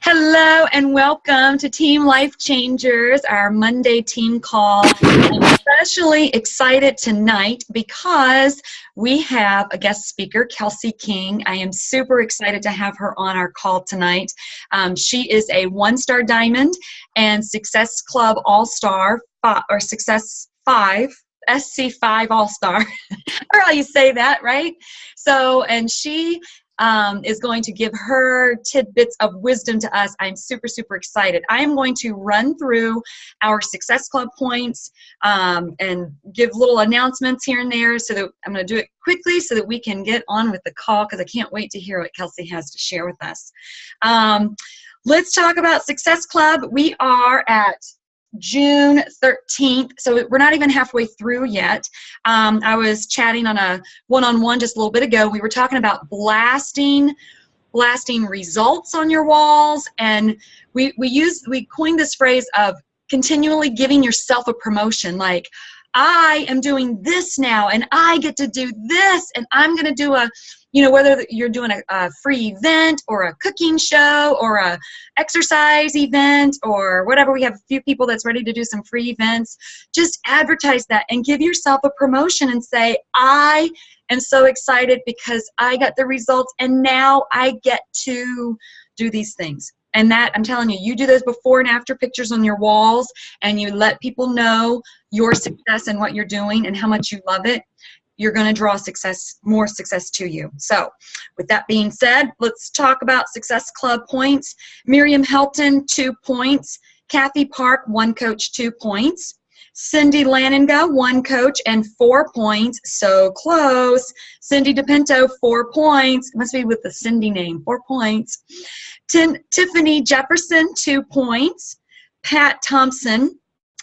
Hello and welcome to Team Life Changers, our Monday team call. I'm especially excited tonight because we have a guest speaker, Kelsea King. I am super excited to have her on our call tonight. She is a one-star diamond and Success Club All-Star, or Success 5, SC5 All-Star, or how you say that, right? So, and she is going to give her tidbits of wisdom to us. I'm super, super excited. I am going to run through our Success Club points and give little announcements here and there. So that I'm going to do it quickly so that we can get on with the call because I can't wait to hear what Kelsea has to share with us. Let's talk about Success Club. We are at June 13th, so we're not even halfway through yet. I was chatting on a one-on-one just a little bit ago. We were talking about blasting results on your walls, and we coined this phrase of continually giving yourself a promotion, like I am doing this now and I get to do this, and I'm going to do a, whether you're doing a free event or a cooking show or a exercise event or whatever. We have a few people that's ready to do some free events. Just advertise that and give yourself a promotion and say, I am so excited because I got the results and now I get to do these things. And that, I'm telling you, you do those before and after pictures on your walls and you let people know your success and what you're doing and how much you love it. You're going to draw more success to you. So with that being said, let's talk about Success Club points. Miriam Helton, 2 points. Kathy Park, 1 coach, 2 points. Cindy Lanninga, 1 coach and 4 points. So close. Cindy DePinto, 4 points. Must be with the Cindy name, 4 points. Tiffany Jefferson, 2 points. Pat Thompson,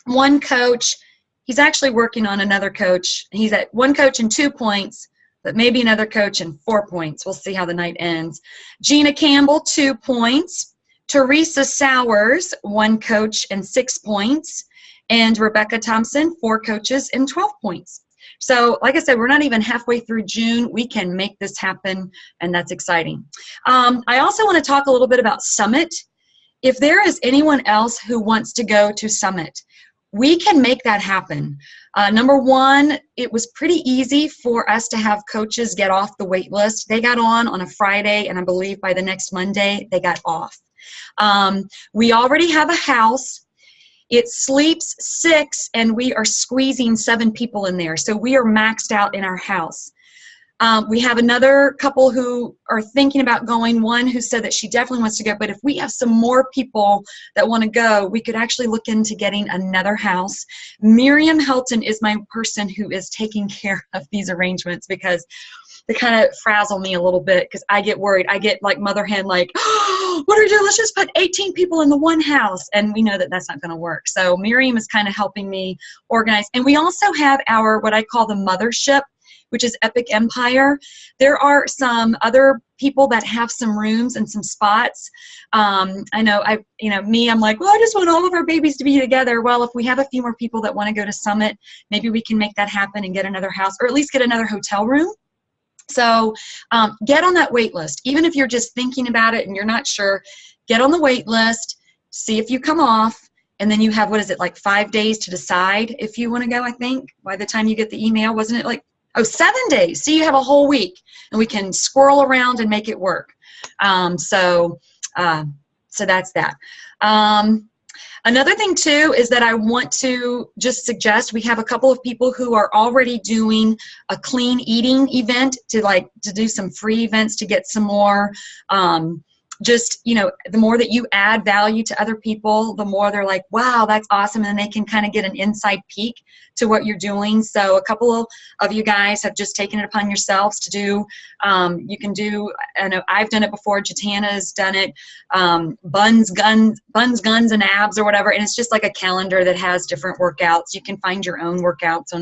1 coach. He's actually working on another coach. He's at 1 coach and 2 points, but maybe another coach and 4 points. We'll see how the night ends. Gina Campbell, 2 points. Teresa Sowers, 1 coach and 6 points. And Rebecca Thompson, 4 coaches and 12 points. So like I said, we're not even halfway through June. We can make this happen, and that's exciting. I also want to talk a little bit about Summit. If there is anyone else who wants to go to Summit, we can make that happen. Number one, it was pretty easy for us to have coaches get off the wait list. They got on a Friday, and I believe by the next Monday, they got off. We already have a house. It sleeps 6, and we are squeezing 7 people in there. So we are maxed out in our house. We have another couple who are thinking about going, one who said that she definitely wants to go, but if we have some more people that want to go, we could actually look into getting another house. Miriam Helton is my person who is taking care of these arrangements because they kind of frazzle me a little bit because I get worried. I get like mother hen, like, oh, what do we do? Let's just put 18 people in the one house. And we know that that's not going to work. So Miriam is kind of helping me organize. And we also have our, what I call the mothership, which is Epic Empire. There are some other people that have some rooms and some spots. I know, I'm like, well, I just want all of our babies to be together. Well, if we have a few more people that want to go to Summit, maybe we can make that happen and get another house, or at least get another hotel room. So get on that wait list. Even if you're just thinking about it and you're not sure, get on the wait list, see if you come off, and then you have, what is it, like 5 days to decide if you want to go, I think, by the time you get the email. Wasn't it like, 7 days. So you have a whole week, and we can squirrel around and make it work. So that's that. Another thing too is that I want to just suggest, we have a couple of people who are already doing a clean eating event to do some free events to get some more, the more that you add value to other people, the more they're like, wow, that's awesome. And they can kind of get an inside peek to what you're doing. So a couple of you guys have just taken it upon yourselves to do, you can do, I know I've done it before, Jatana's done it, buns, guns, and abs or whatever. And it's just like a calendar that has different workouts. You can find your own workouts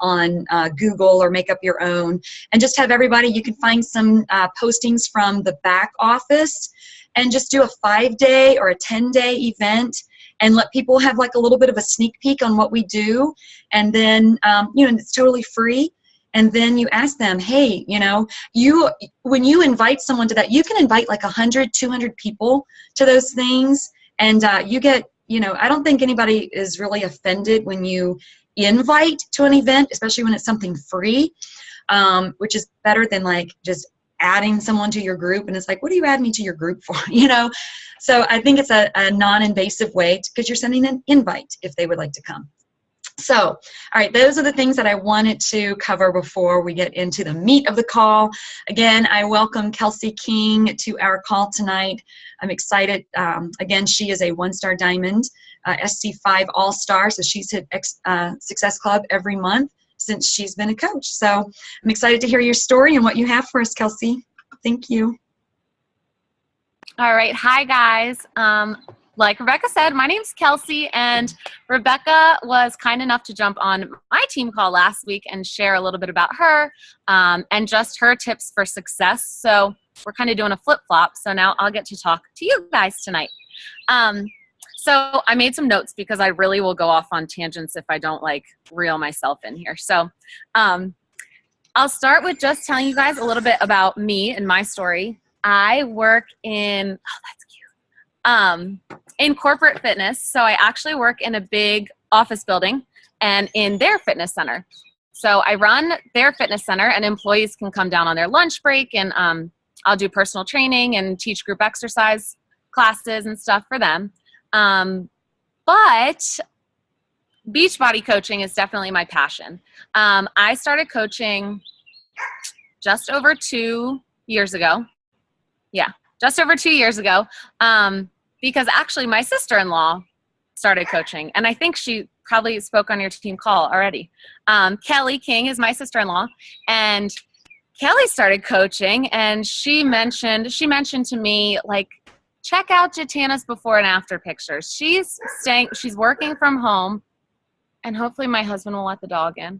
on Google or make up your own, and just have everybody, you can find some postings from the back office and just do a 5-day or a 10-day event and let people have like a little bit of a sneak peek on what we do. And then, it's totally free. And then you ask them, hey, when you invite someone to that, you can invite like 100, 200 people to those things. And you get, I don't think anybody is really offended when you invite to an event, especially when it's something free, which is better than like just adding someone to your group. And it's like, what do you add me to your group for? So I think it's a non-invasive way because you're sending an invite if they would like to come. So, all right, those are the things that I wanted to cover before we get into the meat of the call. Again, I welcome Kelsey King to our call tonight. I'm excited. Again, she is a one-star diamond, SC5 All-Star, so she's hit Success Club every month since she's been a coach. So I'm excited to hear your story and what you have for us, Kelsey. Thank you. All right. Hi, guys. Like Rebecca said, my name's Kelsey, and Rebecca was kind enough to jump on my team call last week and share a little bit about her and just her tips for success. So we're kind of doing a flip-flop. So now I'll get to talk to you guys tonight. So I made some notes because I really will go off on tangents if I don't like reel myself in here. So I'll start with just telling you guys a little bit about me and my story. I work in, in corporate fitness. So I actually work in a big office building and in their fitness center. So I run their fitness center, and employees can come down on their lunch break, and I'll do personal training and teach group exercise classes and stuff for them. But Beachbody coaching is definitely my passion. I started coaching just over 2 years ago. Yeah, just over 2 years ago. Because actually my sister-in-law started coaching, and I think she probably spoke on your team call already. Kelly King is my sister-in-law, and Kelly started coaching, and she mentioned to me, like, check out Jatana's before and after pictures. She's working from home, and hopefully my husband will let the dog in.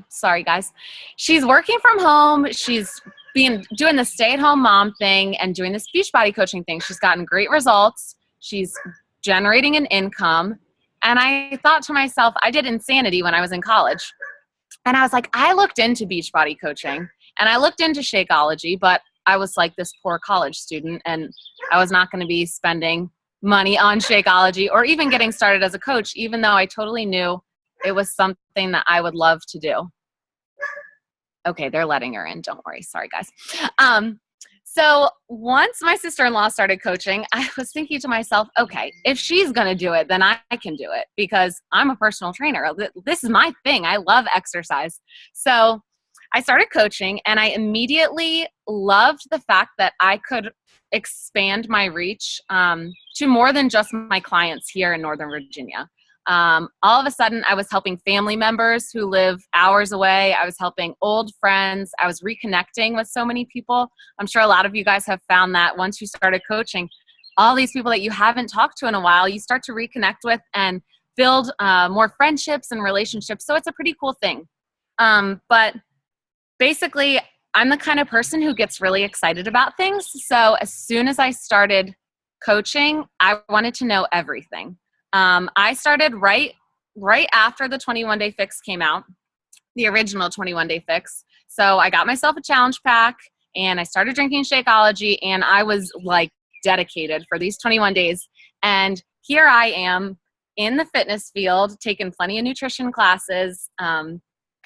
Sorry guys. She's working from home. She's doing the stay-at-home mom thing and doing this Beachbody coaching thing. She's gotten great results. She's generating an income. And I thought to myself, I did Insanity when I was in college. And I was like, I looked into Beachbody coaching and I looked into Shakeology, but I was like this poor college student, and I was not going to be spending money on Shakeology or even getting started as a coach, even though I totally knew it was something that I would love to do. Okay, they're letting her in. Don't worry. Sorry, guys. So once my sister-in-law started coaching, I was thinking to myself, okay, if she's going to do it, then I can do it because I'm a personal trainer. This is my thing. I love exercise. So I started coaching, and I immediately loved the fact that I could expand my reach to more than just my clients here in Northern Virginia. All of a sudden, I was helping family members who live hours away. I was helping old friends. I was reconnecting with so many people. I'm sure a lot of you guys have found that once you started coaching, all these people that you haven't talked to in a while, you start to reconnect with and build more friendships and relationships. So it's a pretty cool thing. But basically, I'm the kind of person who gets really excited about things. So as soon as I started coaching, I wanted to know everything. I started right after the 21-day fix came out, the original 21-day fix. So I got myself a challenge pack, and I started drinking Shakeology, and I was like dedicated for these 21 days. And here I am in the fitness field, taking plenty of nutrition classes. I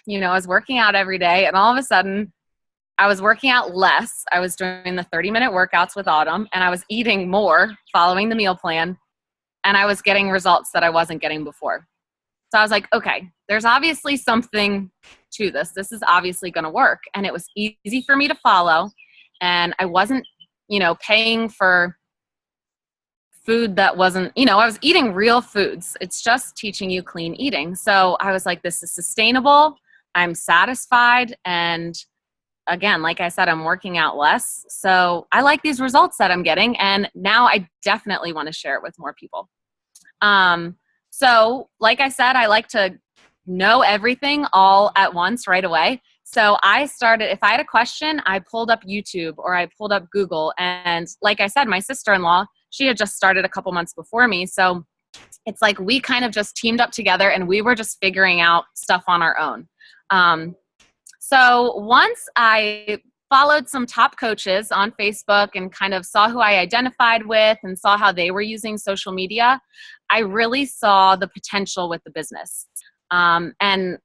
was working out every day, and all of a sudden I was working out less. I was doing the 30-minute workouts with Autumn, and I was eating more, following the meal plan. And I was getting results that I wasn't getting before. So I was like, okay, there's obviously something to this. This is obviously going to work. And it was easy for me to follow. And I wasn't, paying for food that wasn't, I was eating real foods. It's just teaching you clean eating. So I was like, this is sustainable. I'm satisfied. And again, like I said, I'm working out less. So I like these results that I'm getting. And now I definitely want to share it with more people. So like I said, I like to know everything all at once right away. So I started, if I had a question, I pulled up YouTube or I pulled up Google. And like I said, my sister-in-law, she had just started a couple months before me. So it's like we kind of just teamed up together and we were just figuring out stuff on our own. So once I followed some top coaches on Facebook and kind of saw who I identified with and saw how they were using social media, I really saw the potential with the business. And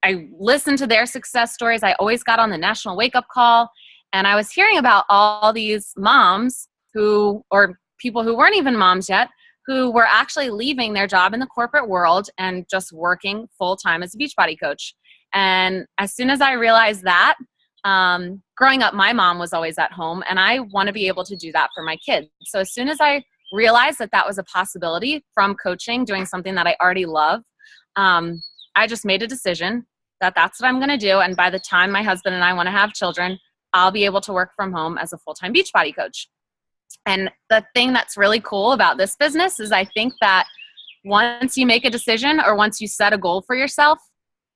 I listened to their success stories. I always got on the national wake-up call, and I was hearing about all these moms or people who weren't even moms yet, who were actually leaving their job in the corporate world and just working full-time as a Beachbody coach. And as soon as I realized that, growing up, my mom was always at home, and I want to be able to do that for my kids. So as soon as I realized that that was a possibility from coaching, doing something that I already love, I just made a decision that that's what I'm going to do. And by the time my husband and I want to have children, I'll be able to work from home as a full-time Beachbody coach. And the thing that's really cool about this business is I think that once you make a decision or once you set a goal for yourself,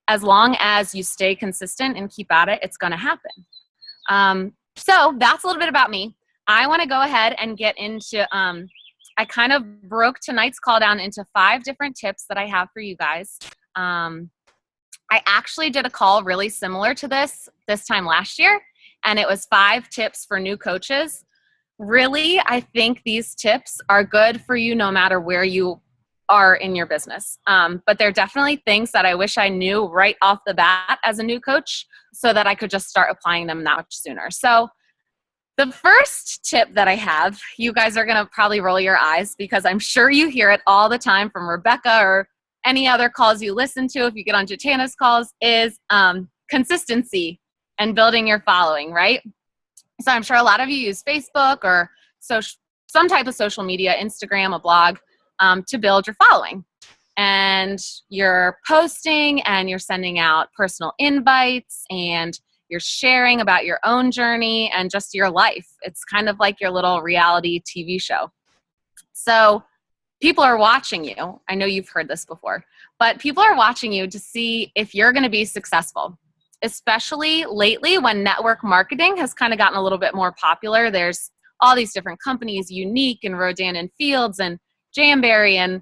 as long as you stay consistent and keep at it, it's going to happen. So that's a little bit about me. I want to go ahead and get into, I kind of broke tonight's call down into 5 different tips that I have for you guys. I actually did a call really similar to this time last year, and it was 5 tips for new coaches. Really, I think these tips are good for you no matter where you are in your business. But they're definitely things that I wish I knew right off the bat as a new coach so that I could just start applying them that much sooner. So the first tip that I have, you guys are going to probably roll your eyes because I'm sure you hear it all the time from Rebecca or any other calls you listen to if you get on Jatana's calls, is consistency and building your following, right? So I'm sure a lot of you use Facebook or some type of social media, Instagram, a blog, to build your following. And you're posting and you're sending out personal invites and you're sharing about your own journey and just your life. It's kind of like your little reality TV show. So people are watching you. I know you've heard this before, but people are watching you to see if you're going to be successful, especially lately when network marketing has kind of gotten a little bit more popular. There's all these different companies, Unique and Rodan and Fields and Jamberry. And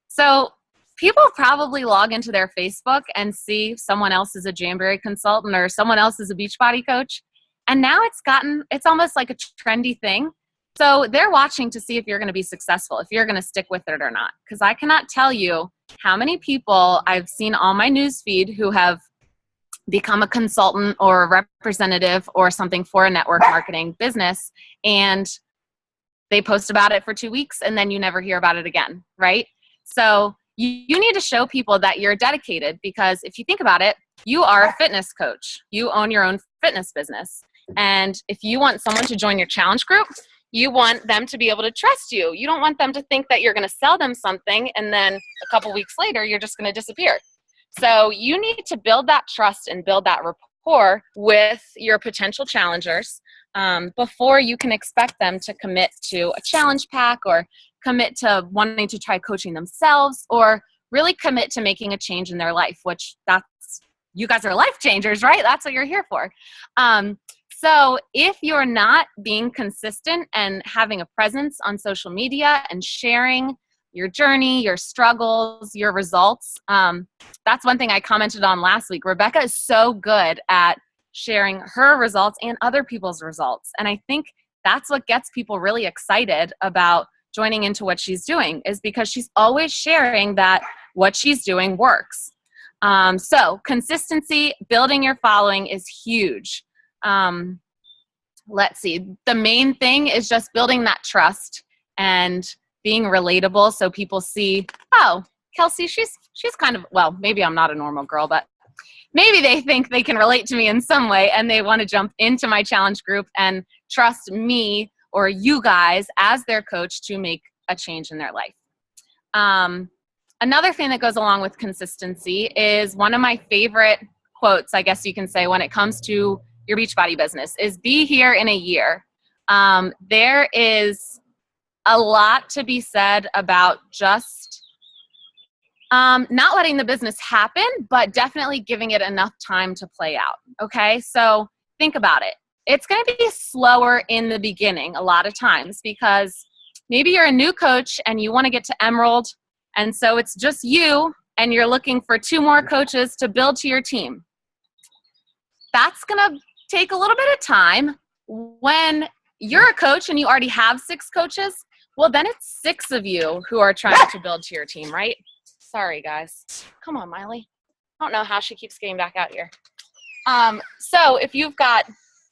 so people probably log into their Facebook and see someone else is a Jamberry consultant or someone else is a Beachbody coach. And now it's almost like a trendy thing. So they're watching to see if you're going to be successful, if you're going to stick with it or not. Because I cannot tell you how many people I've seen on my newsfeed who have become a consultant or a representative or something for a network marketing business, and they post about it for 2 weeks and then you never hear about it again, right? So you need to show people that you're dedicated, because if you think about it, you are a fitness coach. You own your own fitness business. And if you want someone to join your challenge group, you want them to be able to trust you. You don't want them to think that you're going to sell them something and then a couple weeks later you're just going to disappear. So you need to build that trust and build that rapport with your potential challengers before you can expect them to commit to a challenge pack or commit to wanting to try coaching themselves or really commit to making a change in their life, which you guys are life changers, right? That's what you're here for. So if you're not being consistent and having a presence on social media and sharing your journey, your struggles, your results, that's one thing I commented on last week. Rebecca is so good at sharing her results and other people's results. And I think that's what gets people really excited about joining into what she's doing, is because she's always sharing that what she's doing works. So consistency, building your following is huge. Let's see. The main thing is just building that trust and being relatable so people see, oh, Kelsey, she's kind of, well, maybe I'm not a normal girl, but maybe they think they can relate to me in some way and they want to jump into my challenge group and trust me or you guys as their coach to make a change in their life. Another thing that goes along with consistency is one of my favorite quotes, I guess you can say, when it comes to your Beachbody business is be here in a year. There is a lot to be said about just not letting the business happen, but definitely giving it enough time to play out. Okay, so think about it. It's going to be slower in the beginning a lot of times because maybe you're a new coach and you want to get to Emerald, and so it's just you and you're looking for 2 more coaches to build to your team. that's going to take a little bit of time. When you're a coach and you already have 6 coaches, well, then it's 6 of you who are trying to build to your team, right? Sorry, guys. Come on, Miley. I don't know how she keeps getting back out here. So if you've got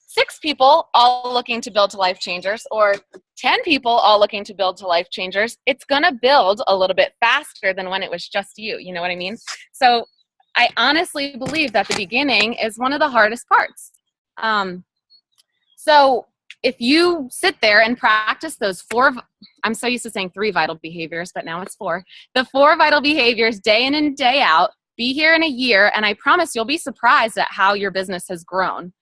6 people all looking to build to life changers, or 10 people all looking to build to life changers, it's going to build a little bit faster than when it was just you. You know what I mean? So I honestly believe that the beginning is one of the hardest parts. So if you sit there and practice those 4, I'm so used to saying 3 vital behaviors, but now it's 4. The 4 vital behaviors day in and day out, be here in a year, and I promise you'll be surprised at how your business has grown.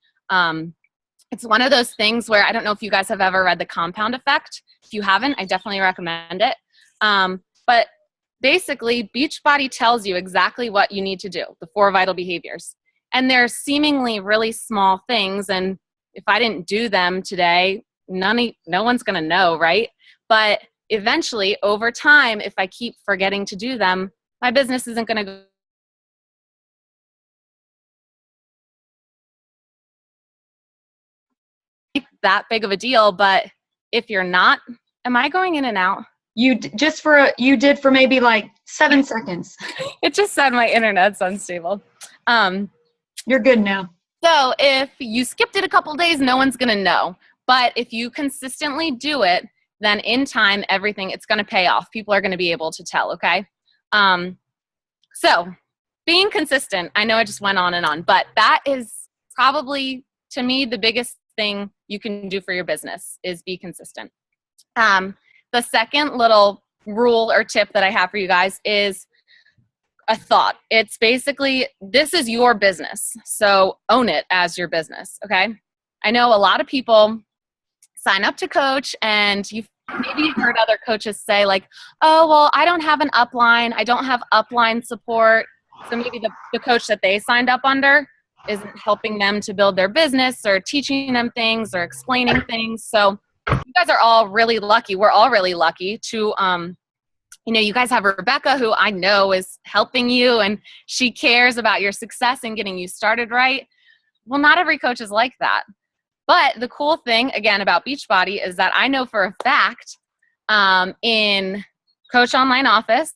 It's one of those things where I don't know if you guys have ever read The Compound Effect. If you haven't, I definitely recommend it. But basically, Beachbody tells you exactly what you need to do, the 4 vital behaviors. And they're seemingly really small things, and if I didn't do them today, no one's going to know, right? But eventually, over time, if I keep forgetting to do them, my business isn't going to go that big of a deal. But if you're not, am I going in and out? You did for maybe like 7 seconds. It just said my internet's unstable. You're good now. So if you skipped it a couple days, no one's going to know. But if you consistently do it, then in time, it's going to pay off. People are going to be able to tell, okay? So being consistent, I know I just went on and on, but that is probably, to me, the biggest thing you can do for your business is be consistent. The second little rule or tip that I have for you guys is a thought. It's basically, this is your business, so own it as your business, okay? I know a lot of people sign up to coach, and you've maybe heard other coaches say like, oh, well, I don't have an upline. I don't have upline support. So maybe the coach that they signed up under isn't helping them to build their business or teaching them things or explaining things. So you guys are all really lucky. We're all really lucky to, you guys have Rebecca, who I know is helping you, and she cares about your success and getting you started right. Well, not every coach is like that. But the cool thing, again, about Beachbody is that I know for a fact in Coach Online Office,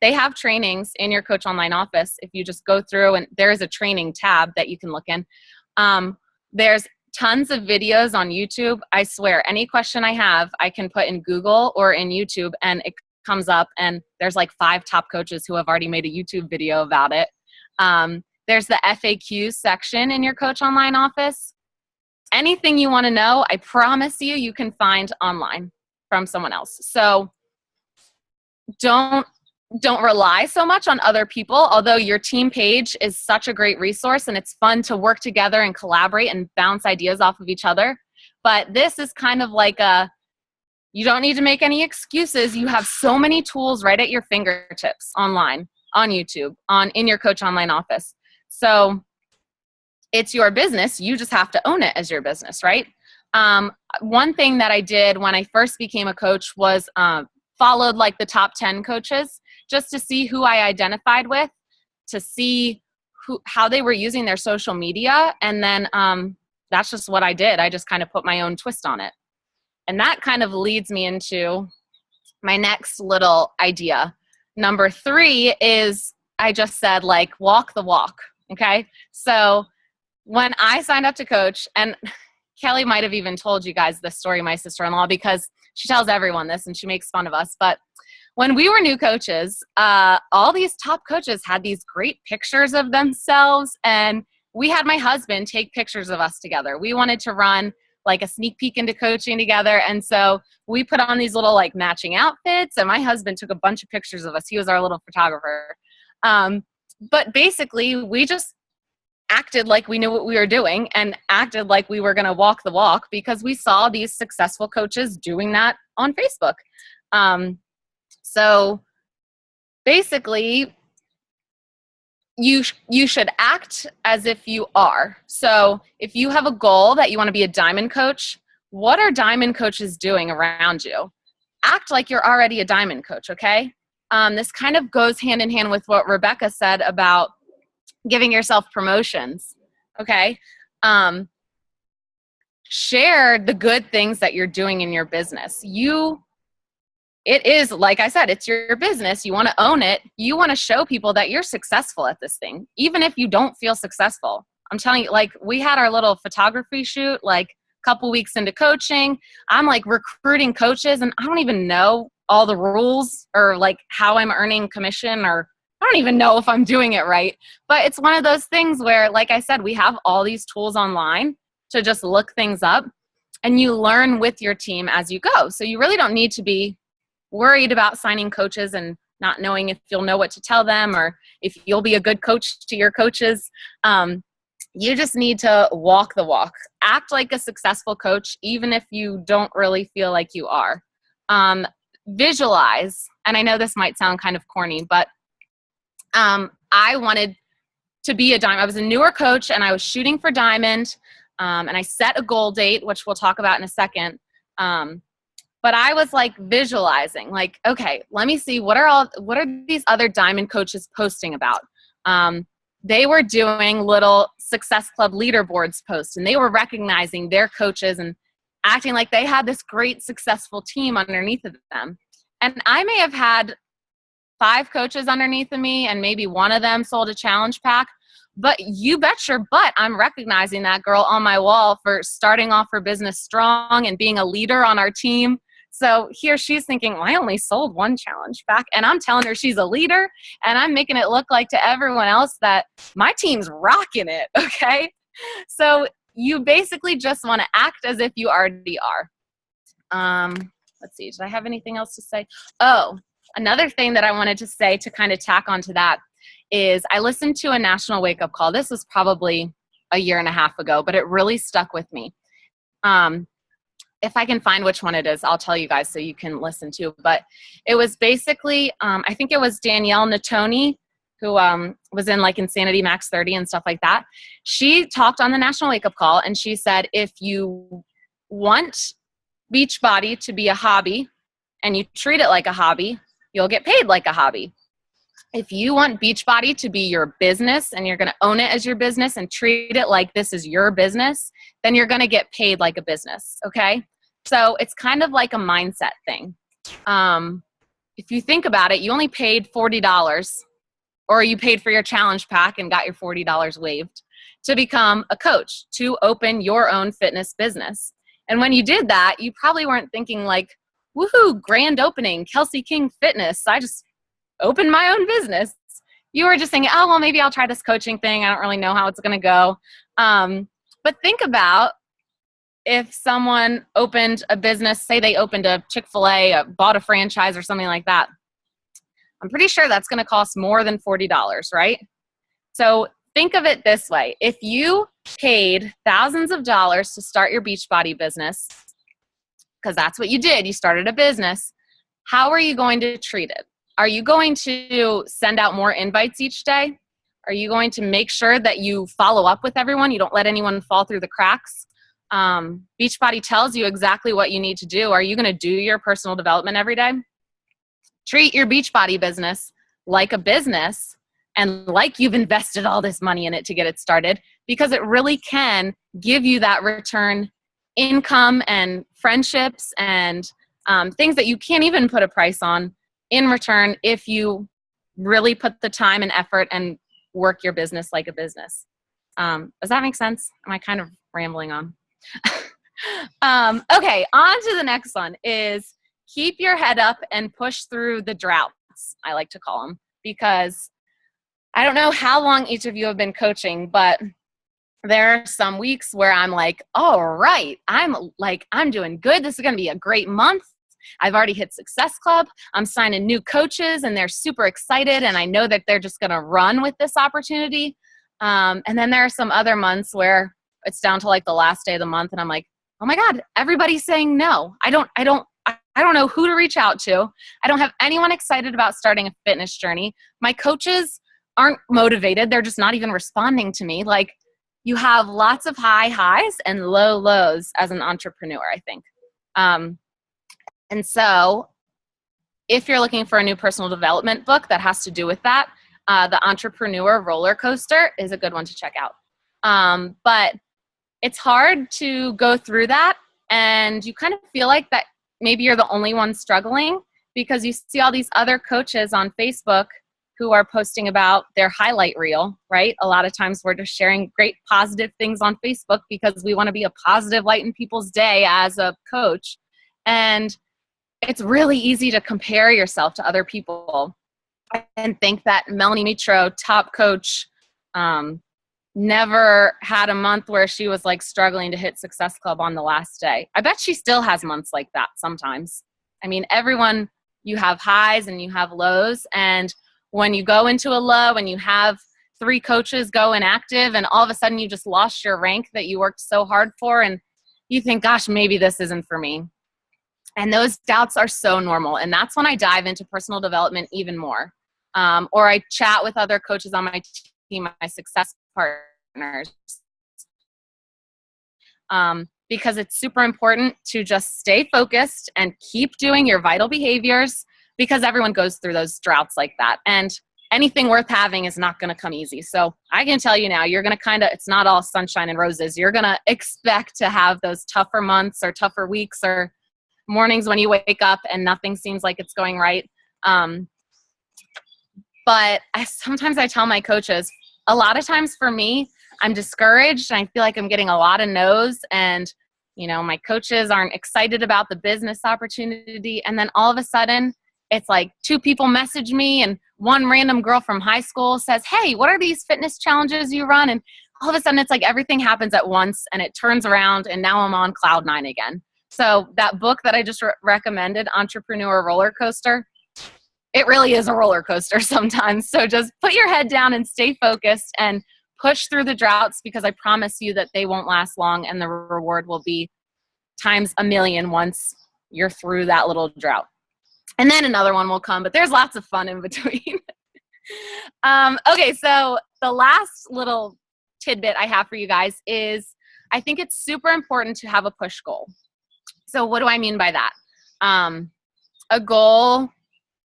they have trainings in your Coach Online Office. If you just go through, and there is a training tab that you can look in. There's tons of videos on YouTube. I swear, any question I have, I can put in Google or in YouTube, and it comes up, and there's like 5 top coaches who have already made a YouTube video about it. There's the FAQ section in your Coach Online Office. Anything you want to know, I promise you can find online from someone else. So don't rely so much on other people, although your team page is such a great resource and it's fun to work together and collaborate and bounce ideas off of each other. But this is kind of like you don't need to make any excuses. You have so many tools right at your fingertips online, on YouTube, in your Coach Online Office. So it's your business. You just have to own it as your business, right? One thing that I did when I first became a coach was followed like the top 10 coaches just to see who I identified with, to see how they were using their social media. And then that's just what I did. I just kind of put my own twist on it. And that kind of leads me into my next little idea. Number 3 is, I just said, like, walk the walk, okay? So when I signed up to coach, and Kelly might have even told you guys this story, my sister-in-law, because she tells everyone this and she makes fun of us. But when we were new coaches, all these top coaches had these great pictures of themselves, and we had my husband take pictures of us together. We wanted to run like a sneak peek into coaching together. And so we put on these little like matching outfits, and my husband took a bunch of pictures of us. He was our little photographer. But basically we just acted like we knew what we were doing and acted like we were going to walk the walk because we saw these successful coaches doing that on Facebook. So basically you should act as if you are. So if you have a goal that you want to be a diamond coach, what are diamond coaches doing around you? Act like you're already a diamond coach, okay? This kind of goes hand in hand with what Rebecca said about giving yourself promotions, okay? Share the good things that you're doing in your business. It is, like I said, it's your business. You want to own it. You want to show people that you're successful at this thing, even if you don't feel successful. I'm telling you, like, we had our little photography shoot, like, a couple weeks into coaching. I'm like recruiting coaches and I don't even know all the rules or like how I'm earning commission, or I don't even know if I'm doing it right. But it's one of those things where, like I said, we have all these tools online to just look things up, and you learn with your team as you go. So you really don't need to be worried about signing coaches and not knowing if you'll know what to tell them or if you'll be a good coach to your coaches. You just need to walk the walk. Act like a successful coach, even if you don't really feel like you are. Visualize, and I know this might sound kind of corny, but I wanted to be a diamond. I was a newer coach and I was shooting for diamond, and I set a goal date, which we'll talk about in a second. But I was like visualizing, like, okay, let me see what are these other diamond coaches posting about? They were doing little Success Club leaderboards posts, and they were recognizing their coaches and acting like they had this great successful team underneath of them. And I may have had 5 coaches underneath of me, and maybe one of them sold a challenge pack. But you bet your butt I'm recognizing that girl on my wall for starting off her business strong and being a leader on our team. So here she's thinking, well, I only sold 1 challenge pack, and I'm telling her she's a leader, and I'm making it look like to everyone else that my team's rocking it, okay? So you basically just want to act as if you already are. Let's see, did I have anything else to say? Oh, another thing that I wanted to say to kind of tack onto that is I listened to a national wake-up call. This was probably a year and a half ago, but it really stuck with me. If I can find which one it is, I'll tell you guys so you can listen to. But it was basically, I think it was Danielle Natoni, who was in like Insanity Max 30 and stuff like that. She talked on the National Wake Up Call, and she said, if you want Beachbody to be a hobby and you treat it like a hobby, you'll get paid like a hobby. If you want Beachbody to be your business and you're going to own it as your business and treat it like this is your business, then you're going to get paid like a business, okay? So it's kind of like a mindset thing. If you think about it, you only paid $40, or you paid for your challenge pack and got your $40 waived to become a coach, to open your own fitness business. And when you did that, you probably weren't thinking like, woohoo, grand opening, Kelsea King Fitness. I just opened my own business. You were just thinking, oh, well, maybe I'll try this coaching thing. I don't really know how it's going to go. But think about if someone opened a business, say they opened a Chick-fil-A, bought a franchise or something like that. I'm pretty sure that's going to cost more than $40, right? So think of it this way. If you paid thousands of dollars to start your Beachbody business, because that's what you did, you started a business, how are you going to treat it? Are you going to send out more invites each day? Are you going to make sure that you follow up with everyone? You don't let anyone fall through the cracks? Beachbody tells you exactly what you need to do. Are you going to do your personal development every day? Treat your Beachbody business like a business and like you've invested all this money in it to get it started, because it really can give you that return income and friendships and things that you can't even put a price on in return if you really put the time and effort and work your business like a business. Does that make sense? Am I kind of rambling on? Okay, on to the next one is keep your head up and push through the droughts, I like to call them, because I don't know how long each of you have been coaching, but there are some weeks where I'm like, all right, I'm doing good. This is going to be a great month. I've already hit Success Club. I'm signing new coaches and they're super excited. And I know that they're just going to run with this opportunity. And then there are some other months where it's down to like the last day of the month. And I'm like, oh my God, everybody's saying no. I don't know who to reach out to. I don't have anyone excited about starting a fitness journey. My coaches aren't motivated. They're just not even responding to me. Like, you have lots of high highs and low lows as an entrepreneur, I think. And so if you're looking for a new personal development book that has to do with that, the Entrepreneur Roller Coaster is a good one to check out. But it's hard to go through that, and you kind of feel like that maybe you're the only one struggling, because you see all these other coaches on Facebook who are posting about their highlight reel, right? A lot of times we're just sharing great positive things on Facebook because we want to be a positive light in people's day as a coach. And it's really easy to compare yourself to other people and think that Melanie Mitro, top coach, never had a month where she was like struggling to hit Success Club on the last day. I bet she still has months like that sometimes. I mean, everyone, you have highs and you have lows. And when you go into a low and you have 3 coaches go inactive and all of a sudden you just lost your rank that you worked so hard for, and you think, gosh, maybe this isn't for me. And those doubts are so normal. And that's when I dive into personal development even more. Or I chat with other coaches on my team, my success partners. Because it's super important to just stay focused and keep doing your vital behaviors, because everyone goes through those droughts like that. And anything worth having is not going to come easy. So I can tell you now, you're going to it's not all sunshine and roses. You're going to expect to have those tougher months or tougher weeks or mornings when you wake up and nothing seems like it's going right. But sometimes I tell my coaches, a lot of times for me, I'm discouraged and I feel like I'm getting a lot of no's, and my coaches aren't excited about the business opportunity. And then all of a sudden it's like 2 people message me and one random girl from high school says, hey, what are these fitness challenges you run? And all of a sudden it's like everything happens at once and it turns around and now I'm on cloud 9 again. So that book that I just recommended, Entrepreneur Roller Coaster, it really is a roller coaster sometimes. So just put your head down and stay focused and push through the droughts, because I promise you that they won't last long and the reward will be times a million once you're through that little drought. And then another one will come, but there's lots of fun in between. Okay, so the last little tidbit I have for you guys is I think it's super important to have a push goal. So what do I mean by that? A goal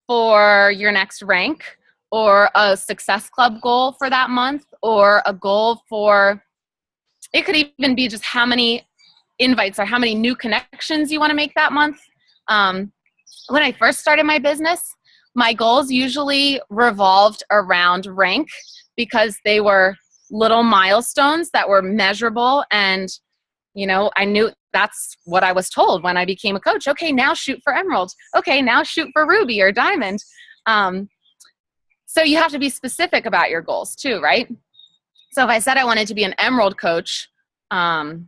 for your next rank, or a Success Club goal for that month, or a goal for, it could even be just how many invites or how many new connections you want to make that month. When I first started my business, my goals usually revolved around rank, because they were little milestones that were measurable. And, I knew that's what I was told when I became a coach. Okay, now shoot for Emerald. Okay, now shoot for Ruby or Diamond. So you have to be specific about your goals too, right? So if I said I wanted to be an Emerald coach, so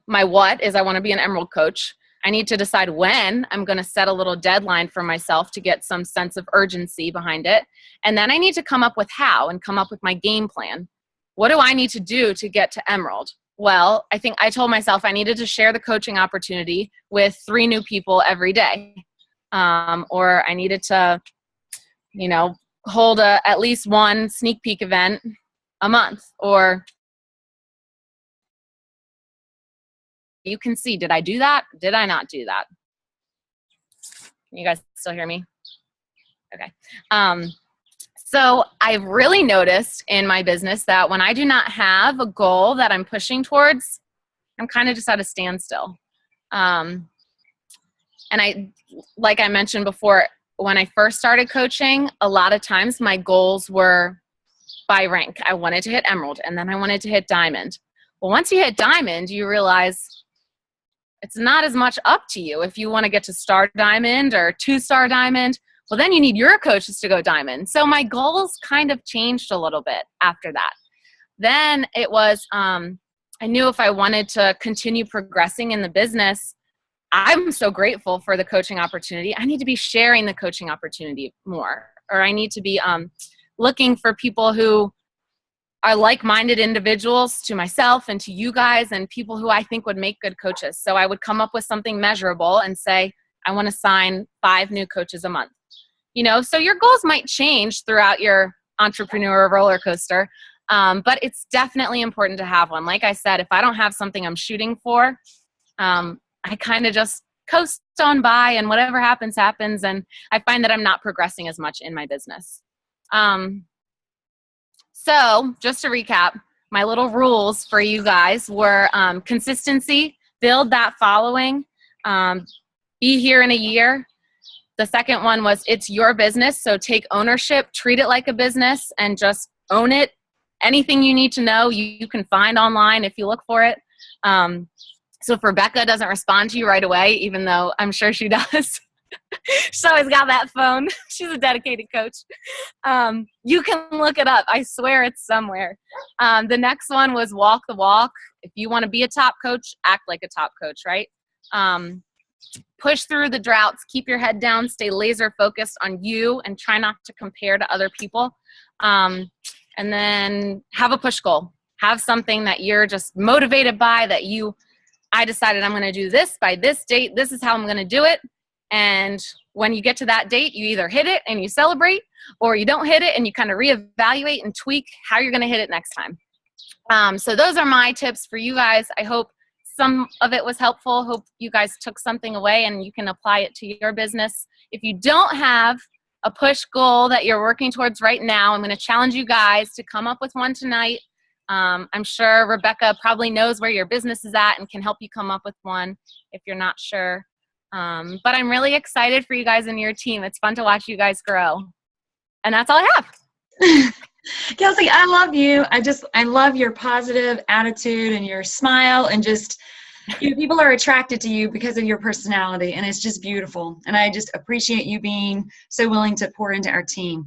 my what is I want to be an Emerald coach. I need to decide when. I'm going to set a little deadline for myself to get some sense of urgency behind it. And then I need to come up with how and come up with my game plan. What do I need to do to get to Emerald? Well, I think I told myself I needed to share the coaching opportunity with 3 new people every day. Or I needed to, hold at least 1 sneak peek event a month. Or you can see, did I do that? Did I not do that? Can you guys still hear me? Okay. So I've really noticed in my business that when I do not have a goal that I'm pushing towards, I'm kind of just at a standstill. And like I mentioned before, when I first started coaching, a lot of times my goals were by rank. I wanted to hit Emerald, and then I wanted to hit Diamond. Well, once you hit Diamond, you realize it's not as much up to you. If you want to get to Star Diamond or 2-star Diamond, well, then you need your coaches to go Diamond. So my goals kind of changed a little bit after that. Then it was, I knew if I wanted to continue progressing in the business, I'm so grateful for the coaching opportunity. I need to be sharing the coaching opportunity more, or I need to be looking for people who are like-minded individuals to myself and to you guys, and people who I think would make good coaches. So I would come up with something measurable and say, I want to sign 5 new coaches a month. So your goals might change throughout your entrepreneur roller coaster, but it's definitely important to have one. Like I said, if I don't have something I'm shooting for, I kind of just coast on by, and whatever happens, happens. And I find that I'm not progressing as much in my business. So just to recap, my little rules for you guys were consistency, build that following, be here in a year. The second one was it's your business, so take ownership, treat it like a business, and just own it. Anything you need to know, you can find online if you look for it. So if Rebecca doesn't respond to you right away, even though I'm sure she does, she's always got that phone. She's a dedicated coach. You can look it up. I swear it's somewhere. The next one was walk the walk. If you want to be a top coach, act like a top coach, right? Push through the droughts, keep your head down, stay laser focused on you, and try not to compare to other people. And then have a push goal. Have something that you're just motivated by, that I decided I'm going to do this by this date. This is how I'm going to do it. And when you get to that date, you either hit it and you celebrate, or you don't hit it and you kind of reevaluate and tweak how you're going to hit it next time. So those are my tips for you guys. I hope some of it was helpful. Hope you guys took something away and you can apply it to your business. If you don't have a push goal that you're working towards right now, I'm going to challenge you guys to come up with one tonight. I'm sure Rebecca probably knows where your business is at and can help you come up with one if you're not sure. But I'm really excited for you guys and your team. It's fun to watch you guys grow. And that's all I have. Kelsey, I love you. I love your positive attitude and your smile, and just, people are attracted to you because of your personality, and it's just beautiful. And I just appreciate you being so willing to pour into our team.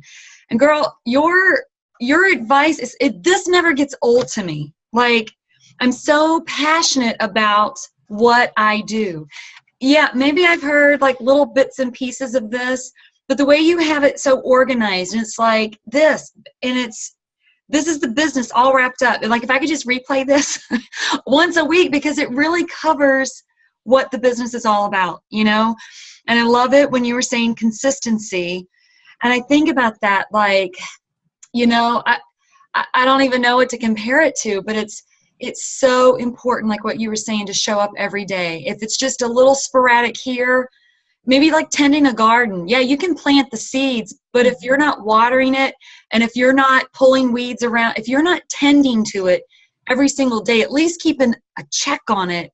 And girl, your advice this never gets old to me. Like, I'm so passionate about what I do. Yeah, maybe I've heard like little bits and pieces of this, but the way you have it so organized, and it's like this, and this is the business all wrapped up. And like, if I could just replay this once a week, because it really covers what the business is all about, And I love it when you were saying consistency. And I think about that, like, I don't even know what to compare it to, but it's so important, like what you were saying, to show up every day. If it's just a little sporadic here, maybe like tending a garden. Yeah, you can plant the seeds, but if you're not watering it, and if you're not pulling weeds around, if you're not tending to it every single day, at least keeping a check on it,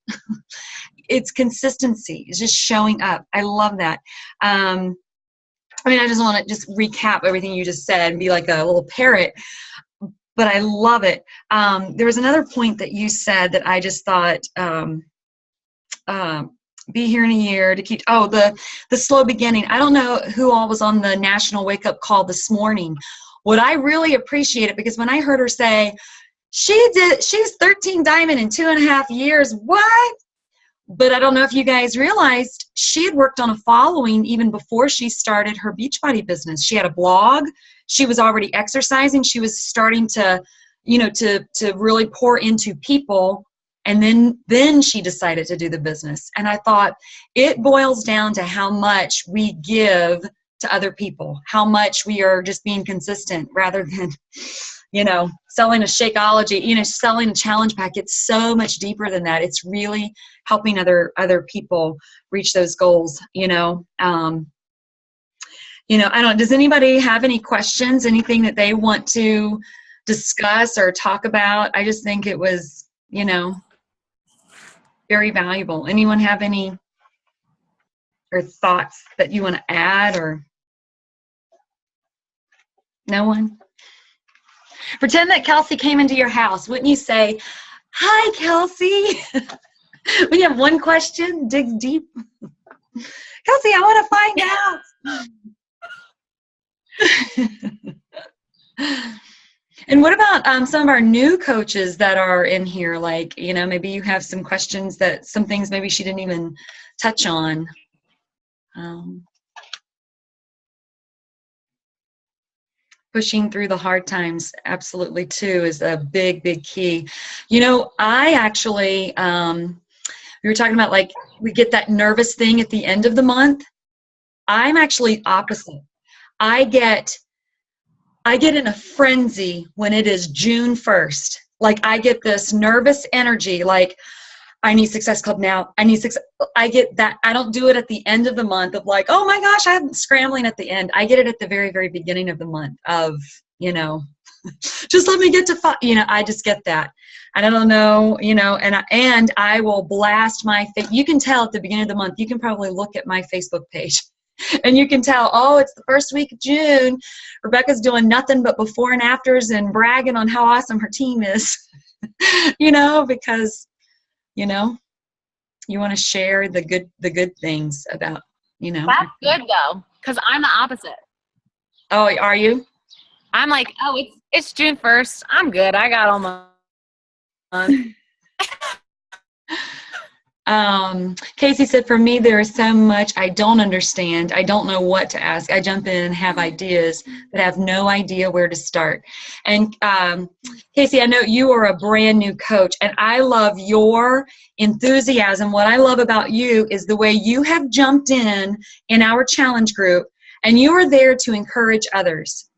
it's consistency. It's just showing up. I love that. I just want to just recap everything you just said and be like a little parrot, but I love it. There was another point that you said that I just thought, be here in a year to keep, the slow beginning. I don't know who all was on the national wake up call this morning. What I really appreciated, because when I heard her say, she's 13 diamond in 2.5 years, what? But I don't know if you guys realized she had worked on a following even before she started her Beachbody business. She had a blog. She was already exercising. She was starting to, to really pour into people. And then she decided to do the business. And I thought it boils down to how much we give to other people, how much we are just being consistent rather than, selling a Shakeology, selling a challenge pack. It's so much deeper than that. It's really helping other people reach those goals, I don't, does anybody have any questions, anything that they want to discuss or talk about? I just think it was, very valuable. Anyone have any or thoughts that you want to add, or no one? Pretend that Kelsey came into your house. Wouldn't you say, "Hi, Kelsey"? When you have one question, dig deep. Kelsey, I want to find out. And what about some of our new coaches that are in here? Like, maybe you have some questions, that some things maybe she didn't even touch on. Pushing through the hard times, absolutely, too, is a big, big key. I actually, we were talking about, like, we get that nervous thing at the end of the month. I'm actually opposite. I get in a frenzy when it is June 1st. Like, I get this nervous energy, like, I need Success Club now. I get that. I don't do it at the end of the month of like, oh my gosh, I'm scrambling at the end. I get it at the very, very beginning of the month of, Just let me get to five. I just get that. And I don't know, and I will blast you can tell at the beginning of the month, you can probably look at my Facebook page and you can tell, oh, it's the first week of June. Rebecca's doing nothing but before and afters and bragging on how awesome her team is, because, you want to share the good things about, That's good though, because I'm the opposite. Oh, are you? I'm like, oh, it's June 1st. I'm good. I got all my month. Casey said, for me, there is so much I don't understand. I don't know what to ask. I jump in and have ideas, but have no idea where to start. And Casey, I know you are a brand new coach, and I love your enthusiasm. What I love about you is the way you have jumped in our challenge group, and you are there to encourage others.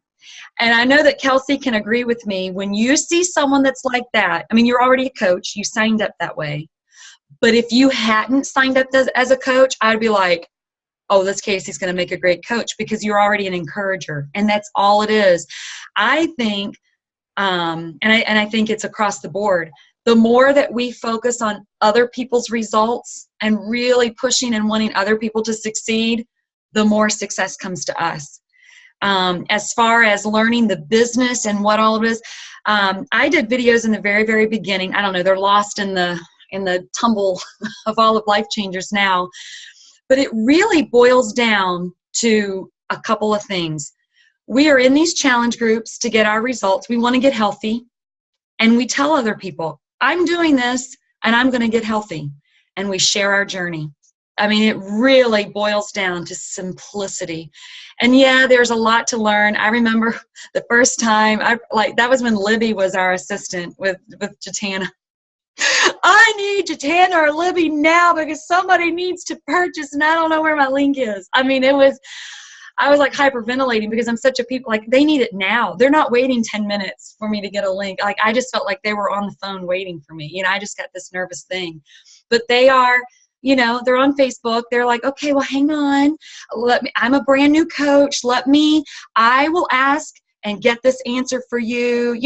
And I know that Kelsey can agree with me. When you see someone that's like that, I mean, you're already a coach. You signed up that way. But if you hadn't signed up as a coach, I'd be like, oh, this Casey's going to make a great coach, because you're already an encourager. And that's all it is. I think, and I think it's across the board, the more that we focus on other people's results and really pushing and wanting other people to succeed, the more success comes to us. As far as learning the business and what all of it is, I did videos in the very, very beginning. I don't know, they're lost in the tumble of all of Life Changers now. But it really boils down to a couple of things. We are in these challenge groups to get our results. We want to get healthy. And we tell other people, I'm doing this and I'm going to get healthy. And we share our journey. I mean, it really boils down to simplicity. And yeah, there's a lot to learn. I remember the first time, that was when Libby was our assistant with Jatana. I need Jatana or Libby now because somebody needs to purchase and I don't know where my link is. I mean, I was like hyperventilating because I'm such a people, like they need it now. They're not waiting 10 minutes for me to get a link. Like I just felt like they were on the phone waiting for me. I just got this nervous thing. But they are, they're on Facebook. They're like, okay, well, hang on. I'm a brand new coach. I will ask and get this answer for you,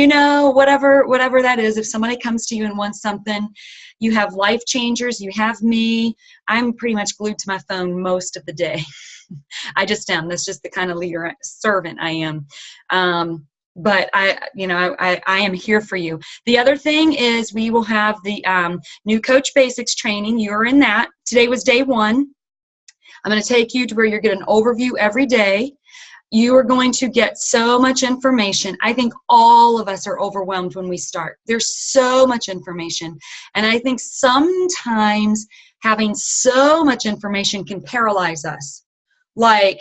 whatever that is. If somebody comes to you and wants something, you have Life Changers, you have me. I'm pretty much glued to my phone most of the day. I just am. That's just the kind of leader, servant I am. But I am here for you. The other thing is we will have the new Coach Basics training. You're in that. Today was day 1. I'm going to take you to where you get an overview every day. You are going to get so much information. I think all of us are overwhelmed when we start. There's so much information. And I think sometimes having so much information can paralyze us. Like,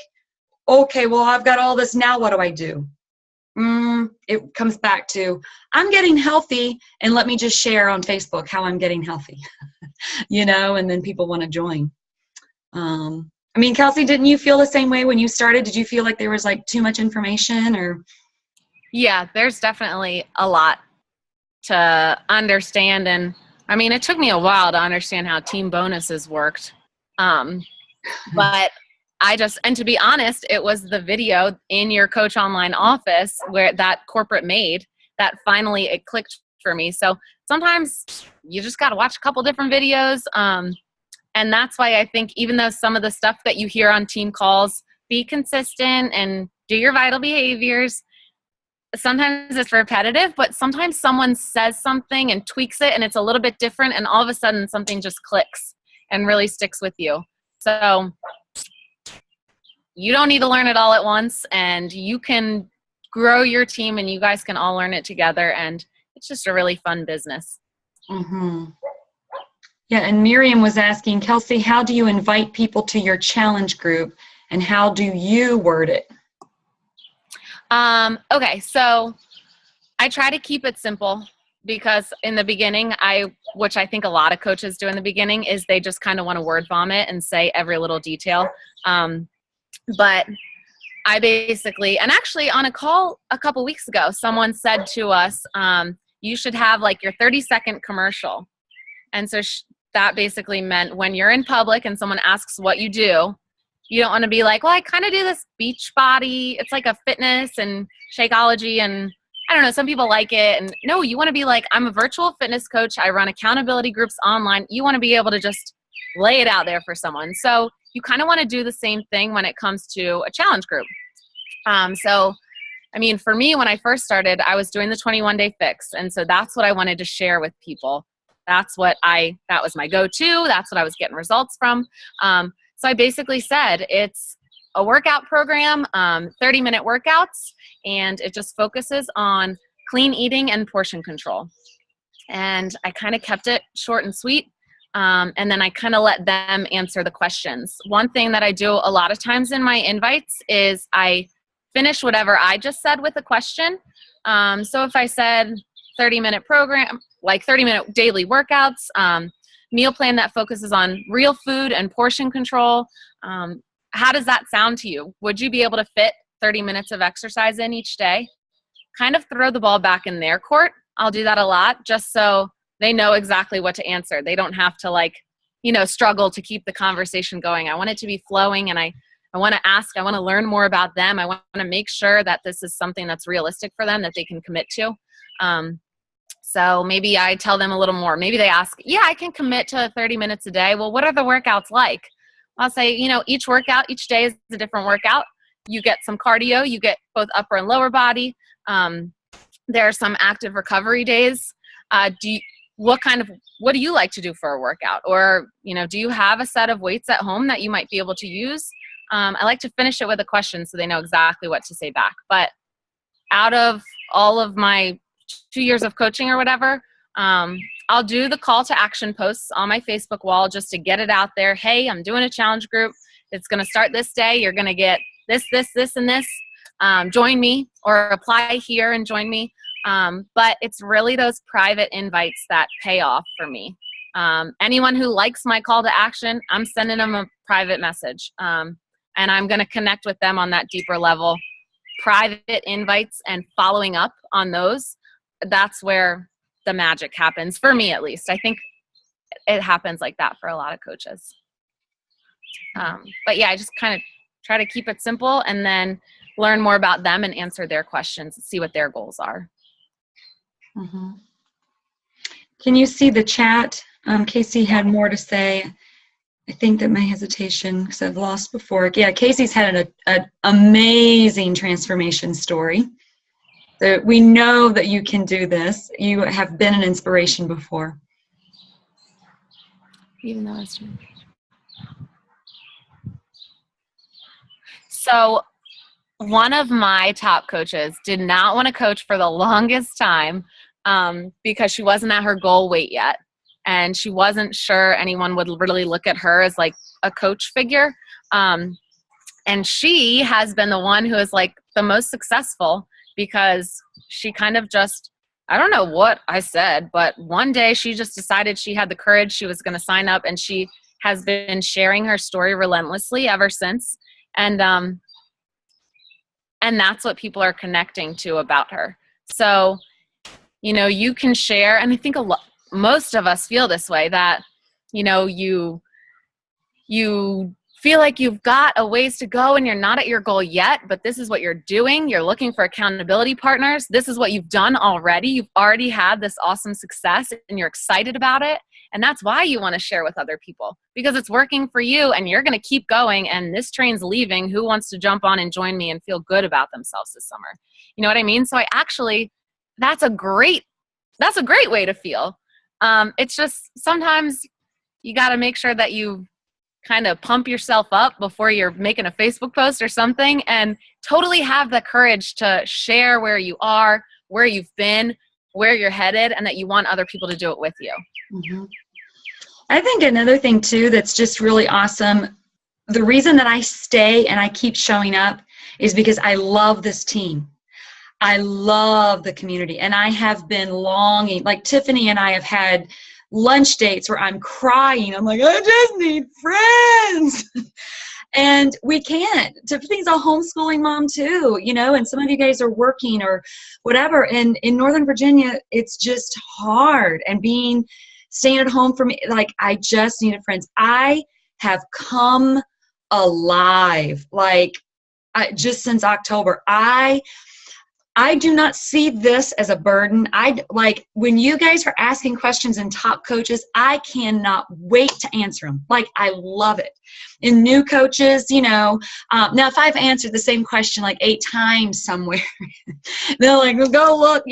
okay, well, I've got all this. Now what do I do? It comes back to, I'm getting healthy, and let me just share on Facebook how I'm getting healthy, and then people want to join. I mean, Kelsey, didn't you feel the same way when you started? Did you feel like there was like too much information or? Yeah, there's definitely a lot to understand. And I mean, it took me a while to understand how team bonuses worked. But and to be honest, it was the video in your Coach Online office where that corporate made that finally it clicked for me. So sometimes you just got to watch a couple different videos. And that's why I think even though some of the stuff that you hear on team calls, be consistent and do your vital behaviors, sometimes it's repetitive, but sometimes someone says something and tweaks it and it's a little bit different and all of a sudden something just clicks and really sticks with you. So you don't need to learn it all at once, and you can grow your team and you guys can all learn it together, and it's just a really fun business. Mm-hmm. Yeah, and Miriam was asking, Kelsey, how do you invite people to your challenge group and how do you word it? Okay, so I try to keep it simple because in the beginning, which I think a lot of coaches do in the beginning, is they just kind of want to word vomit and say every little detail. But I basically, and actually on a call a couple weeks ago, someone said to us, you should have like your 30-second commercial. And so that basically meant when you're in public and someone asks what you do, you don't want to be like, well, I kind of do this beach body. It's like a fitness and Shakeology and I don't know, some people like it. And no, you want to be like, I'm a virtual fitness coach. I run accountability groups online. You want to be able to just lay it out there for someone. So you kind of want to do the same thing when it comes to a challenge group. So, I mean, for me, when I first started, I was doing the 21-day fix. And so that's what I wanted to share with people. That was my go-to. That's what I was getting results from. So I basically said, it's a workout program, 30-minute workouts, and it just focuses on clean eating and portion control. And I kind of kept it short and sweet. And then I kind of let them answer the questions. One thing that I do a lot of times in my invites is I finish whatever I just said with a question. So if I said 30-minute program, like 30-minute daily workouts, meal plan that focuses on real food and portion control, how does that sound to you? Would you be able to fit 30 minutes of exercise in each day? Kind of throw the ball back in their court. I'll do that a lot just so they know exactly what to answer. They don't have to struggle to keep the conversation going. I want it to be flowing, and I want to ask, I want to learn more about them. I want to make sure that this is something that's realistic for them, that they can commit to. So maybe I tell them a little more. Maybe they ask, yeah, I can commit to 30 minutes a day. Well, what are the workouts like? I'll say, each workout, each day is a different workout. You get some cardio, you get both upper and lower body. There are some active recovery days. What do you like to do for a workout? Or, do you have a set of weights at home that you might be able to use? I like to finish it with a question so they know exactly what to say back. But out of all of my 2 years of coaching or whatever, I'll do the call to action posts on my Facebook wall just to get it out there. Hey, I'm doing a challenge group. It's going to start this day. You're going to get this, and this. Join me, or apply here and join me. But it's really those private invites that pay off for me. Anyone who likes my call to action, I'm sending them a private message. And I'm going to connect with them on that deeper level. Private invites and following up on those, that's where the magic happens, for me at least. I think it happens like that for a lot of coaches. But yeah, I just kind of try to keep it simple and then learn more about them and answer their questions and see what their goals are. Mm-hmm. Can you see the chat? Casey had more to say. I think that my hesitation, because I've lost before. Yeah, Casey's had an amazing transformation story. So we know that you can do this. You have been an inspiration before. Even though it's true. So one of my top coaches did not want to coach for the longest time because she wasn't at her goal weight yet. And she wasn't sure anyone would really look at her as like a coach figure. And she has been the one who is like the most successful because she kind of just, I don't know what I said, but one day she just decided she had the courage. She was going to sign up, and she has been sharing her story relentlessly ever since. And that's what people are connecting to about her. So, you can share, and I think most of us feel this way, that, you feel like you've got a ways to go and you're not at your goal yet, but this is what you're doing. You're looking for accountability partners. This is what you've done already. You've already had this awesome success and you're excited about it. And that's why you want to share with other people, because it's working for you and you're going to keep going. And this train's leaving. Who wants to jump on and join me and feel good about themselves this summer? You know what I mean? So that's a great way to feel. It's just sometimes you got to make sure that you kind of pump yourself up before you're making a Facebook post or something, and totally have the courage to share where you are, where you've been, where you're headed, and that you want other people to do it with you. Mm-hmm. I think another thing too that's just really awesome, the reason that I stay and I keep showing up is because I love this team. I love the community, and I have been longing, like Tiffany and I have had lunch dates where I'm crying. I'm like, I just need friends. And we can't. Tiffany's a homeschooling mom too, and some of you guys are working or whatever. And in Northern Virginia, it's just hard. And staying at home for me, like, I just needed friends. I have come alive, just since October. I do not see this as a burden. I like when you guys are asking questions in top coaches, I cannot wait to answer them. Like, I love it. In new coaches, now if I've answered the same question like 8 times somewhere, they're like, well, go look,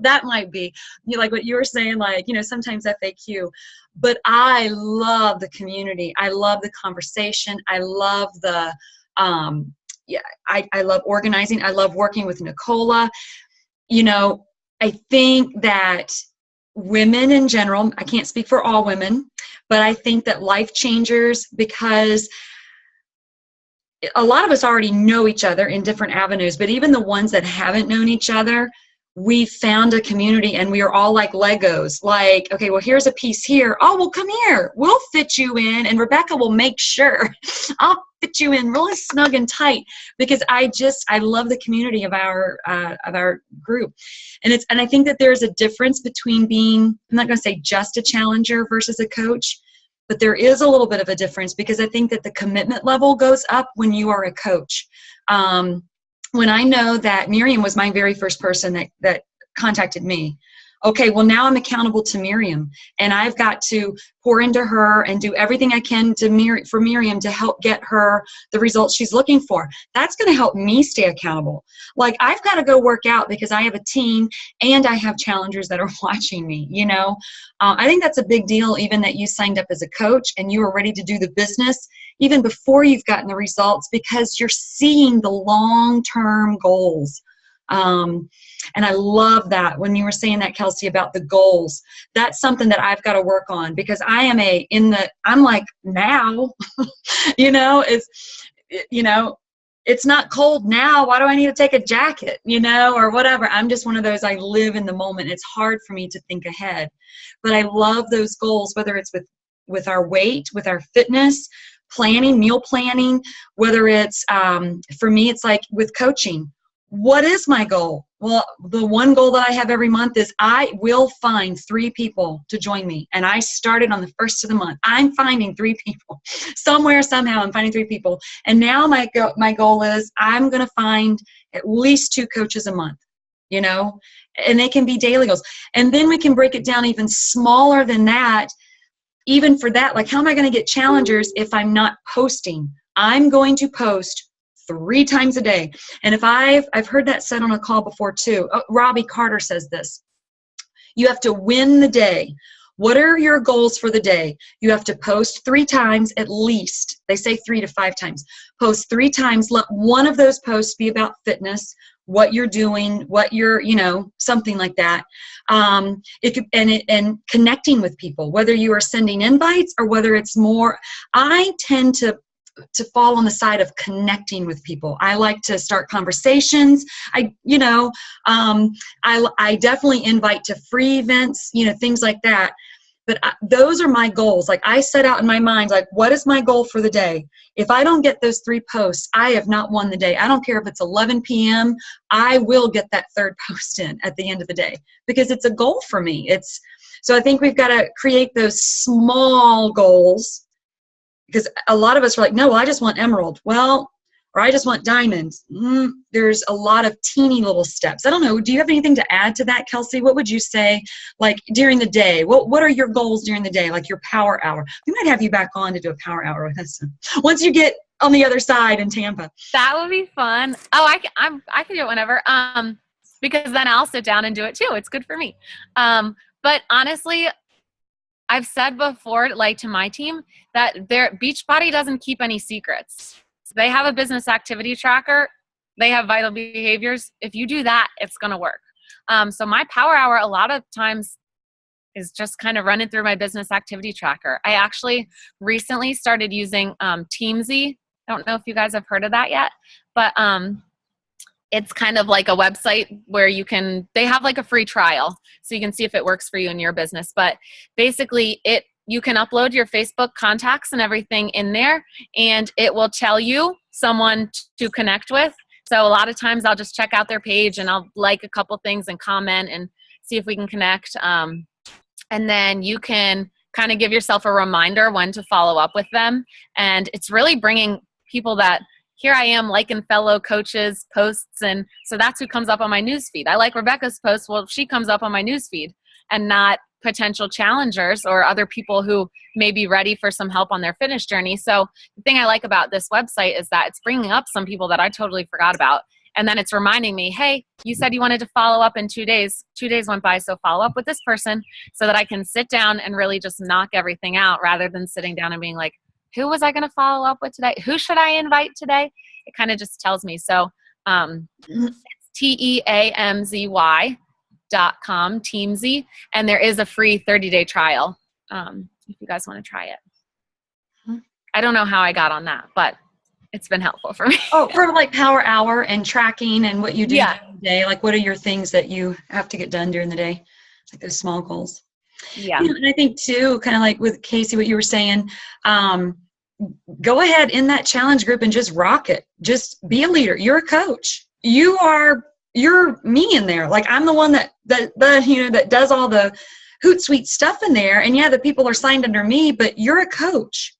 that might be like what you were saying, like, sometimes FAQ. But I love the community. I love the conversation. I love the, I love organizing. I love working with Nicola. I think that women in general, I can't speak for all women, but I think that life changers, because a lot of us already know each other in different avenues, but even the ones that haven't known each other, we found a community and we are all like Legos. Like, okay, well, here's a piece here. Oh, well, come here. We'll fit you in. And Rebecca will make sure I'll fit you in really snug and tight, because I love the community of our group. And I think that there's a difference between being, I'm not going to say just a challenger versus a coach, but there is a little bit of a difference, because I think that the commitment level goes up when you are a coach. When I know that Miriam was my very first person that contacted me, okay, well, now I'm accountable to Miriam, and I've got to pour into her and do everything I can for Miriam to help get her the results she's looking for. That's going to help me stay accountable. Like, I've got to go work out because I have a team and I have challengers that are watching me, I think that's a big deal, even that you signed up as a coach and you were ready to do the business even before you've gotten the results, because you're seeing the long-term goals. And I love that when you were saying that, Kelsey, about the goals. That's something that I've got to work on, because I'm like, now, it's not cold now. Why do I need to take a jacket, or whatever? I'm just one of those, I live in the moment. It's hard for me to think ahead, but I love those goals, whether it's with our weight, with our fitness, planning, meal planning, whether it's, for me, it's like with coaching. What is my goal? Well, the one goal that I have every month is I will find 3 people to join me. And I started on the 1st of the month. I'm finding 3 people. Somewhere, somehow, I'm finding 3 people. And now my goal is I'm going to find at least 2 coaches a month, and they can be daily goals. And then we can break it down even smaller than that. Even for that, like, how am I going to get challengers if I'm not posting? I'm going to post 3 times a day. And if I've heard that said on a call before too. Robbie Carter says this. You have to win the day. What are your goals for the day? You have to post 3 times at least. They say 3 to 5 times. Post 3 times. Let one of those posts be about fitness, what you're doing, what you're, something like that. And connecting with people, whether you are sending invites or whether it's more, I tend to fall on the side of connecting with people. I like to start conversations. I definitely invite to free events, things like that. But those are my goals. Like, I set out in my mind, like, what is my goal for the day? If I don't get those 3 posts, I have not won the day. I don't care if it's 11 p.m. I will get that 3rd post in at the end of the day, because it's a goal for me. So I think we've got to create those small goals, because a lot of us are like, no, well, I just want emerald. Well, or I just want diamonds. There's a lot of teeny little steps. I don't know. Do you have anything to add to that, Kelsey? What would you say, like, during the day? What are your goals during the day, like your power hour? We might have you back on to do a power hour with us once you get on the other side in Tampa. That would be fun. Oh, I can do it whenever. Because then I'll sit down and do it too. It's good for me. But honestly, I've said before, like, to my team, that Beachbody doesn't keep any secrets. They have a business activity tracker. They have vital behaviors. If you do that, it's going to work. So my power hour a lot of times is just kind of running through my business activity tracker. I actually recently started using Teamsy. I don't know if you guys have heard of that yet, but it's kind of like a website where they have like a free trial so you can see if it works for you in your business. But basically you can upload your Facebook contacts and everything in there, and it will tell you someone to connect with. So a lot of times I'll just check out their page and I'll like a couple things and comment and see if we can connect. And then you can kind of give yourself a reminder when to follow up with them. And it's really bringing people that here I am liking fellow coaches' posts. And so that's who comes up on my newsfeed. I like Rebecca's post. Well, she comes up on my newsfeed and not potential challengers or other people who may be ready for some help on their fitness journey. So the thing I like about this website is that it's bringing up some people that I totally forgot about. And then it's reminding me, hey, you said you wanted to follow up in 2 days. 2 days went by, so follow up with this person so that I can sit down and really just knock everything out rather than sitting down and being like, who was I going to follow up with today? Who should I invite today? It kind of just tells me. So it's TEAMZY.com, Teamzy, and there is a free 30-day trial if you guys want to try it. I don't know how I got on that, but it's been helpful for me. Oh, for like Power Hour and tracking and what you do Yeah. during the day. Like, what are your things that you have to get done during the day? Like those small goals. Yeah. And I think too, kind of like with Casey, what you were saying, go ahead in that challenge group and just rock it. Just be a leader. You're a coach. You're me in there. Like, I'm the one that does all the hoot-sweet stuff in there. And yeah, the people are signed under me, but you're a coach.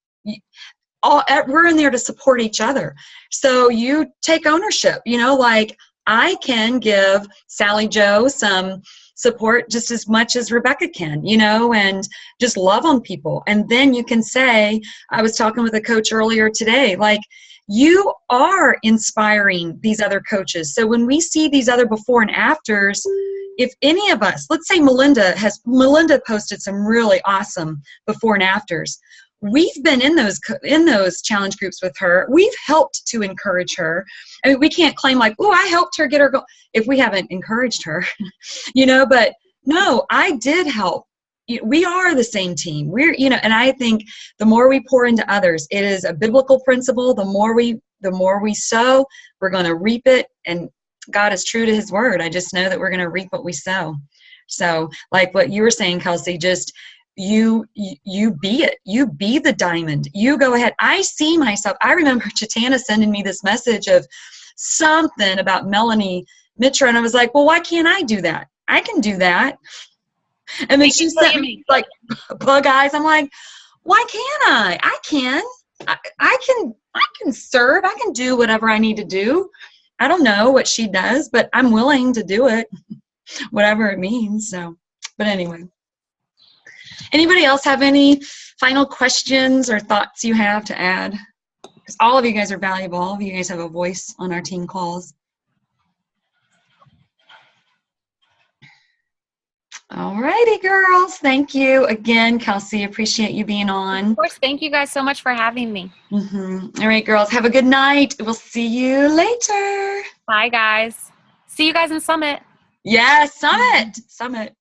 We're in there to support each other. So you take ownership, like I can give Sally Joe some support just as much as Rebecca can, and just love on people. And then you can say, I was talking with a coach earlier today, like, you are inspiring these other coaches. So when we see these other before and afters, if any of us, let's say Melinda posted some really awesome before and afters. We've been in those challenge groups with her. We've helped to encourage her. I mean, we can't claim like, oh, I helped her get her goal if we haven't encouraged her, but no, I did help. We are the same team. And I think the more we pour into others, it is a biblical principle. The more we sow, we're going to reap it. And God is true to his word. I just know that we're going to reap what we sow. So like what you were saying, Kelsey, just you be it. You be the diamond. You go ahead. I see myself. I remember Chitana sending me this message of something about Melanie Mitra, and I was like, well, why can't I do that? I can do that. And then she sent me like bug eyes. I'm like, why can't I? I can. I can serve. I can do whatever I need to do. I don't know what she does, but I'm willing to do it, whatever it means. So, but anyway. Anybody else have any final questions or thoughts you have to add? Because all of you guys are valuable. All of you guys have a voice on our team calls. All righty, girls. Thank you again, Kelsey. Appreciate you being on. Of course. Thank you guys so much for having me. All right, girls. Have a good night. We'll see you later. Bye, guys. See you guys in Summit. Yes, Summit.